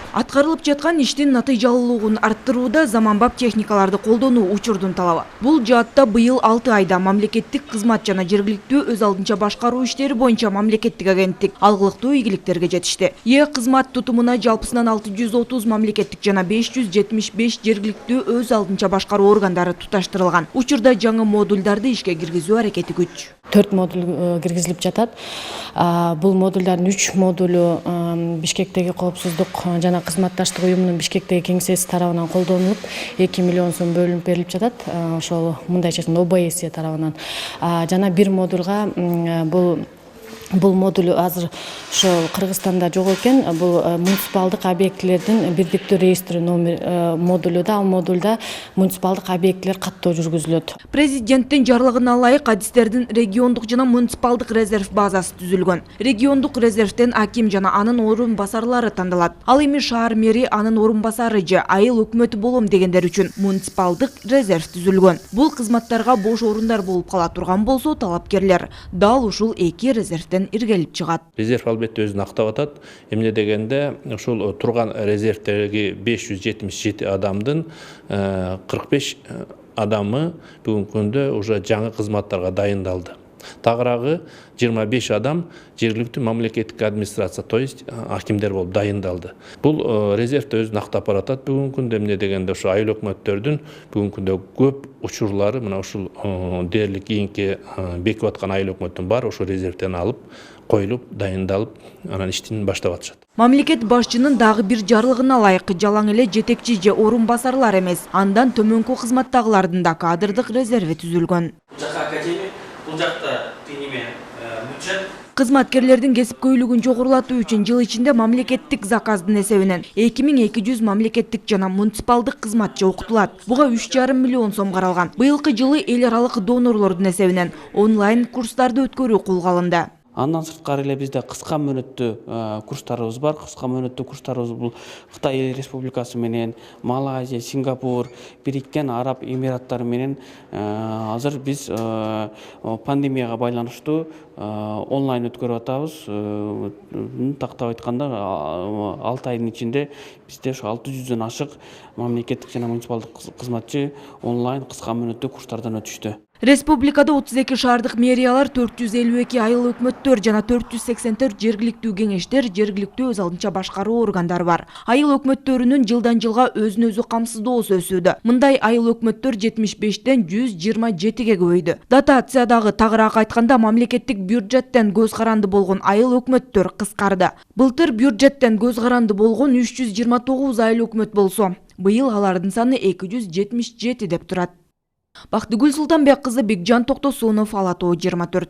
Аткарылып жаткан иштин натыйжалуулугун арттырууда заманбап техникаларды колдонуу учурдун талабы. Бул жаатта быйыл 6 айда мамлекеттик кызмат жана жергиликтүү өз алдынча башкаруу иштери боюнча мамлекеттик агенттик алгылыктуу ийгиликтерге жетишти. Кызмат тутумуна жалпысынан 630 мамлекеттик жана 575 жергиликтүү өз алдынча башкаруу органдары туташтырылган. Учурда жаңы модулдарды ишке киргизүү аракети күч. 4 модуль киргизилип жатат. Бул модулдардын 3 модулу Бишкектеги коопсуздук жана кызматташтык уюмунун Бишкектеги кеңсеси тарабынан колдонулуп, 2 миллион сом бөлүнүп берилип жатат. Ошол мындайча айтканда ОБС тарабынан. Жана бир модулга бул модуль азыр ошо Кыргызстанда жок экен. Бул муниципалдык объектилердин бирдиктүү реестри номер модулу да, ал модулда муниципалдык объектилер каттоо жүргүзүлөт. Президенттин жарлыгына ылайык адистердин региондук жана муниципалдык резерв базасы түзүлгөн. Региондук резервден аким жана анын орун басарлары тандалат. Ал эми шаар мэри анын орун басары же айыл өкмөтү болом дегендер үчүн муниципалдык резерв түзүлгөн. Бул кызматтарга бош орундар болуп кала турган болсо, талапкерлер дал ушул 2 резервден иргелип чыгат. Резерв албетте өзүн актап атат. Эмне дегенде ушул турган резервдеги 577 адамдын 45 адамы бүгүнкү күндө уже жаңы кызматтарга дайындалды. Тагыраагы 25 адам жергиликтүү мамлекеттик администрация, то есть акимдер болуп дайындалды. Бул резервде өзүн актап баратат бүгүнкү күндө. Эмне дегенде ушу айыл өкмөттөрдүн бүгүнкү күндө көп учурлары мына ушул дээрлик кийинки бекип аткан айыл өкмөттүн баары ошол резервден алып коюлуп, дайындалып, анан иштин баштап атышат. Мамлекет башчынын дагы бир жарлыгына ылайык жалаң эле жетекчи же орун басарлар эмес, андан төмөнкү кызматтагылардын да кадрдык резерви түзүлгөн. Бул жакта бюджет Кызматкерлердин кесипкөйлүгүн жогорулатуу үчүн жыл ичинде мамлекеттик заказдын эсебинен 2200 мамлекеттик жана муниципалдык кызматчы окутулат. Буга 3,5 миллион сом каралган. Быйылкы жылы эл аралык донорлордун эсебинен онлайн курстарды өткөрүү колго алынды. Андан сырткары эле бизде кыска мөөнөттүү курстарыбыз бар. Кыска мөөнөттүү курстарыбыз бул Кытай Эл Республикасы менен, Малайзия, Сингапур, Бириккен Араб Эмираттары менен азыр биз пандемияга байланыштуу онлайн өткөрүп атабыз. Тактап айтканда 6 айдын ичинде бизде ошо 600дөн ашык мамлекеттик жана муниципалдык кызматчы онлайн кыска мөөнөттүү курстардан өтүштү. Республикада 32 шаардык мэриялар, 452 айыл өкмөттөр жана 484 жергиликтүү кеңештер, жергиликтүү өз алдынча башкаруу органдары бар. Айыл өкмөттөрүнүн жылдан жылга өзүн өзү камсыздоосу өсүүдө. Мындай айыл өкмөттөр 75ден 127ге көбөйдү. Дотациядагы тагыраак айтканда мамлекеттик бюджеттен көз каранды болгон айыл өкмөттөр кыскарды. Былтыр бюджеттен көз каранды болгон 329 айыл өкмөт болсо, быйыл алардын саны 277 деп турат. Бактыгүл Султанбек кызы, Бекжан Токтосунов, Ала Тоо 24.